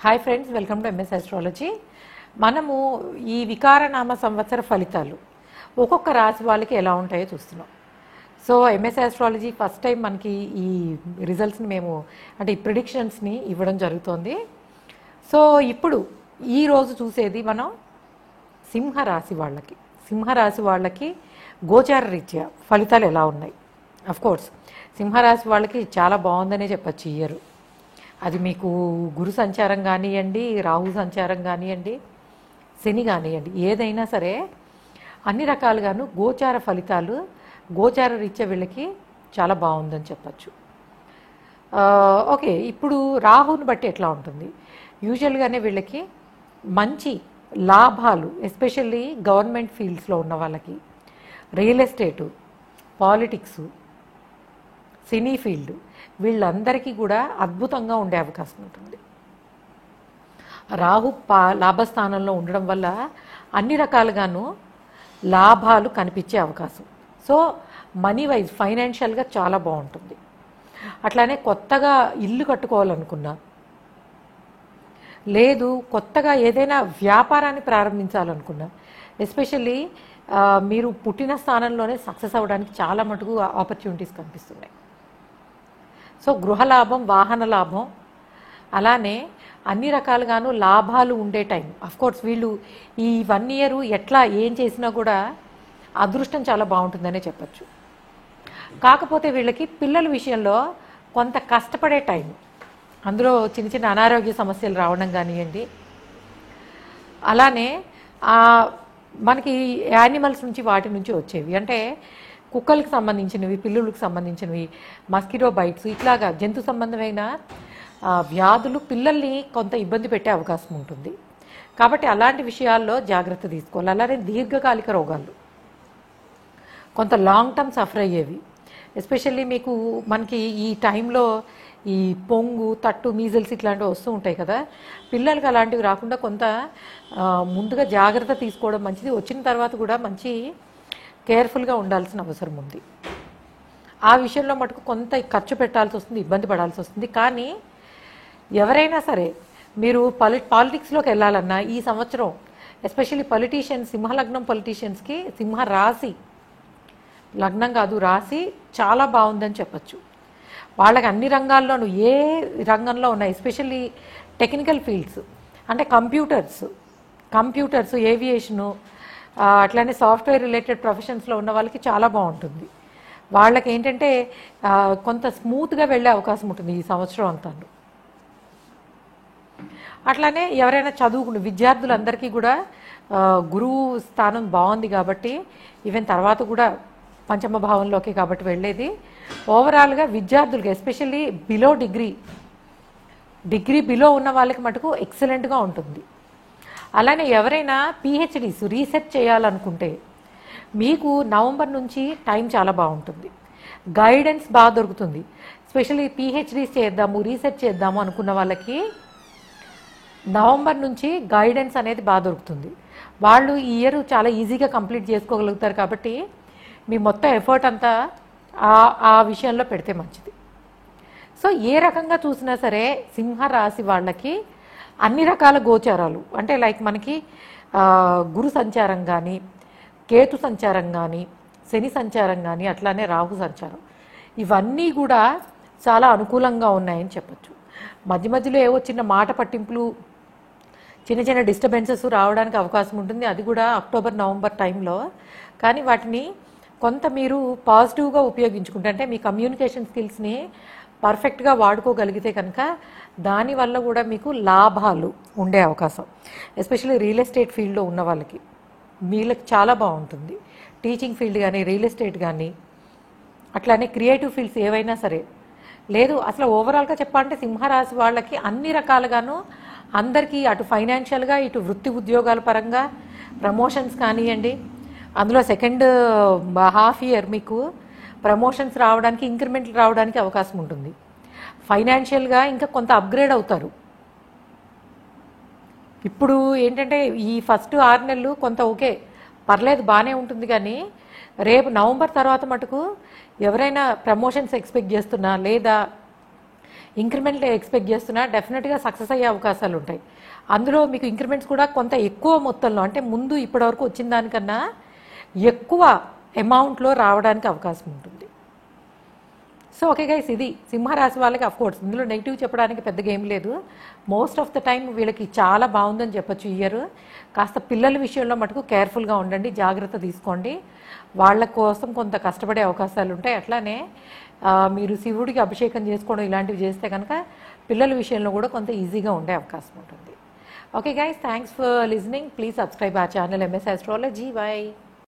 Hi friends, welcome to MS astrology. మనము ఈ వికారనామ సంవత్సర ఫలితాలు ఒక్కొక్క రాశి వాళ్ళకి ఎలా ఉంటాయో చూస్తున్నాం. So MS astrology first time మనకి ఈ రిజల్ట్స్ని అంటే ఈ ప్రిడిక్షన్స్ని ఇవ్వడం జరుగుతోంది. సో ఇప్పుడు ఈరోజు చూసేది మనం సింహరాశి వాళ్ళకి గోచార రీత్యా ఫలితాలు ఎలా ఉన్నాయి. అఫ్కోర్స్ సింహరాశి వాళ్ళకి చాలా బాగుందనే చెప్పచ్చు ఈ ఇయర్. అది మీకు గురు సంచారం కానివ్వండి, రాహు సంచారం కానివ్వండి, శని కానివ్వండి, ఏదైనా సరే అన్ని రకాలుగాను గోచార ఫలితాలు గోచార రీత్యా వీళ్ళకి చాలా బాగుందని చెప్పచ్చు. ఓకే, ఇప్పుడు రాహుని బట్టి ఎట్లా ఉంటుంది? యూజువల్గానే వీళ్ళకి మంచి లాభాలు, ఎస్పెషల్లీ గవర్నమెంట్ ఫీల్డ్స్లో ఉన్న వాళ్ళకి, real estate, politics, cine field, వీళ్ళందరికీ కూడా అద్భుతంగా ఉండే అవకాశం ఉంటుంది. రాహు లాభస్థానంలో ఉండడం వల్ల అన్ని రకాలుగాను లాభాలు కనిపించే అవకాశం. సో మనీ వైజ్ ఫైనాన్షియల్గా చాలా బాగుంటుంది. అట్లానే కొత్తగా ఇల్లు కట్టుకోవాలనుకున్నా, లేదు కొత్తగా ఏదైనా వ్యాపారాన్ని ప్రారంభించాలనుకున్నా, ఎస్పెషల్లీ మీరు పుట్టిన స్థానంలోనే సక్సెస్ అవ్వడానికి చాలా మటుకు ఆపర్చునిటీస్ కనిపిస్తున్నాయి. సో గృహలాభం, వాహన లాభం, అలానే అన్ని రకాలుగాను లాభాలు ఉండే టైం. అఫ్కోర్స్ వీళ్ళు ఈ 1 ఇయర్ ఎట్లా ఏం చేసినా కూడా అదృష్టం చాలా బాగుంటుందనే చెప్పచ్చు. కాకపోతే వీళ్ళకి పిల్లల విషయంలో కొంత కష్టపడే టైం, అందులో చిన్న చిన్న అనారోగ్య సమస్యలు రావడం కానివ్వండి, అలానే మనకి యానిమల్స్ నుంచి వాటి నుంచి వచ్చేవి, అంటే కుక్కలకు సంబంధించినవి, పిల్లులకు సంబంధించినవి, మస్కిటో బైట్స్, ఇట్లాగా జంతు సంబంధమైన వ్యాధులు పిల్లల్ని కొంత ఇబ్బంది పెట్టే అవకాశం ఉంటుంది. కాబట్టి అలాంటి విషయాల్లో జాగ్రత్త తీసుకోవాలి. అలానే దీర్ఘకాలిక రోగాలు, కొంత లాంగ్ టర్మ్ సఫర్ అయ్యేవి, ఎస్పెషల్లీ మనకి ఈ టైంలో ఈ పొంగు, తట్టు, మీజల్స్ ఇట్లాంటివి వస్తూ ఉంటాయి కదా. పిల్లలకి అలాంటివి రాకుండా కొంత ముందుగా జాగ్రత్త తీసుకోవడం మంచిది. వచ్చిన తర్వాత కూడా మంచి కేర్ఫుల్గా ఉండాల్సిన అవసరం ఉంది. ఆ విషయంలో మటుకు కొంత ఖర్చు పెట్టాల్సి వస్తుంది, ఇబ్బంది పడాల్సి వస్తుంది. కానీ ఎవరైనా సరే మీరు పాలిటిక్స్లోకి వెళ్ళాలన్నా ఈ సంవత్సరం, ఎస్పెషల్లీ పొలిటీషియన్స్, సింహలగ్నం పొలిటీషియన్స్కి, సింహ రాశి, లగ్నం కాదు రాశి, చాలా బాగుందని చెప్పచ్చు. వాళ్ళకి అన్ని రంగాల్లోనూ, ఏ రంగంలో ఉన్నాయి, ఎస్పెషల్లీ టెక్నికల్ ఫీల్డ్స్ అంటే కంప్యూటర్స్, ఏవియేషను, అట్లానే సాఫ్ట్వేర్ రిలేటెడ్ ప్రొఫెషన్స్లో ఉన్న వాళ్ళకి చాలా బాగుంటుంది. వాళ్ళకి ఏంటంటే కొంత స్మూత్గా వెళ్ళే అవకాశం ఉంటుంది ఈ సంవత్సరం అంతా. అట్లానే ఎవరైనా చదువుకున్న విద్యార్థులందరికీ కూడా గురువు స్థానం బాగుంది కాబట్టి, ఈవెన్ తర్వాత కూడా పంచమ భావంలోకి కాబట్టి వెళ్ళేది. ఓవరాల్గా విద్యార్థులకి, ఎస్పెషల్లీ డిగ్రీ బిలో ఉన్న వాళ్ళకి మటుకు ఎక్సలెంట్గా ఉంటుంది. అలానే ఎవరైనా పిహెచ్డీస్, రీసెర్చ్ చేయాలనుకుంటే మీకు నవంబర్ నుంచి టైం చాలా బాగుంటుంది. గైడెన్స్ బాగా దొరుకుతుంది. ఎస్పెషల్లీ పిహెచ్డీస్ చేద్దాము, రీసెర్చ్ చేద్దాము అనుకున్న వాళ్ళకి నవంబర్ నుంచి గైడెన్స్ అనేది బాగా దొరుకుతుంది. వాళ్ళు ఈ ఇయర్ చాలా ఈజీగా కంప్లీట్ చేసుకోగలుగుతారు. కాబట్టి మీ మొత్తం ఎఫర్ట్ అంతా ఆ విషయంలో పెడితే మంచిది. సో ఏ రకంగా చూసినా సరే సింహరాశి వాళ్ళకి అన్ని రకాల గోచారాలు, అంటే లైక్ మనకి గురు సంచారం కానీ, కేతు సంచారం కానీ, శని సంచారం కానీ, అట్లానే రాహు సంచారం, ఇవన్నీ కూడా చాలా అనుకూలంగా ఉన్నాయని చెప్పచ్చు. మధ్య మధ్యలో ఏవో చిన్న మాట పట్టింపులు, చిన్న చిన్న డిస్టర్బెన్సెస్ రావడానికి అవకాశం ఉంటుంది. అది కూడా అక్టోబర్, నవంబర్ టైంలో. కానీ వాటిని కొంత మీరు పాజిటివ్గా ఉపయోగించుకుంటే, అంటే మీ కమ్యూనికేషన్ స్కిల్స్ని పర్ఫెక్ట్గా వాడుకోగలిగితే కనుక దానివల్ల కూడా మీకు లాభాలు ఉండే అవకాశం, ఎస్పెషల్లీ రియల్ ఎస్టేట్ ఫీల్డ్లో ఉన్న వాళ్ళకి, వీళ్ళకి చాలా బాగుంటుంది. టీచింగ్ ఫీల్డ్ కానీ, రియల్ ఎస్టేట్ కానీ, అట్లానే క్రియేటివ్ ఫీల్డ్స్ ఏవైనా సరే. లేదు అసలు ఓవరాల్గా చెప్పాలంటే సింహరాశి వాళ్ళకి అన్ని రకాలుగాను అందరికీ, అటు ఫైనాన్షియల్గా, ఇటు వృత్తి ఉద్యోగాల పరంగా ప్రమోషన్స్ కానివ్వండి, అందులో సెకండ్ హాఫ్ ఇయర్ మీకు ప్రమోషన్స్ రావడానికి, ఇంక్రిమెంట్లు రావడానికి అవకాశం ఉంటుంది. ఫైనాన్షియల్గా ఇంకా కొంత అప్గ్రేడ్ అవుతారు. ఇప్పుడు ఏంటంటే ఈ ఫస్ట్ 6 నెలలు కొంత ఓకే పర్లేదు, బాగానే ఉంటుంది. కానీ రేపు నవంబర్ తర్వాత మటుకు ఎవరైనా ప్రమోషన్స్ ఎక్స్పెక్ట్ చేస్తున్నా, లేదా ఇంక్రిమెంట్ ఎక్స్పెక్ట్ చేస్తున్నా డెఫినెట్గా సక్సెస్ అయ్యే అవకాశాలు ఉంటాయి. అందులో మీకు ఇంక్రిమెంట్స్ కూడా కొంత ఎక్కువ మొత్తంలో, అంటే ముందు ఇప్పటివరకు వచ్చిన దానికన్నా ఎక్కువ అమౌంట్లో రావడానికి అవకాశం ఉంటుంది. సో ఓకే గైస్, ఇది సింహరాశి వాళ్ళకి అఫ్కోర్స్ ఇందులో నెగిటివ్ చెప్పడానికి పెద్దగా ఏం లేదు. మోస్ట్ ఆఫ్ ద టైం వీళ్ళకి చాలా బాగుందని చెప్పొచ్చు ఇయర్. కాస్త పిల్లల విషయంలో మటుకు కేర్ఫుల్గా ఉండండి, జాగ్రత్త తీసుకోండి. వాళ్ళ కోసం కొంత కష్టపడే అవకాశాలు ఉంటాయి. అట్లానే మీరు శివుడికి అభిషేకం చేసుకోవడం ఇలాంటివి చేస్తే కనుక పిల్లల విషయంలో కూడా కొంత ఈజీగా ఉండే అవకాశం ఉంటుంది. Okay guys, thanks for listening. Please subscribe our channel MS Astrology. Bye.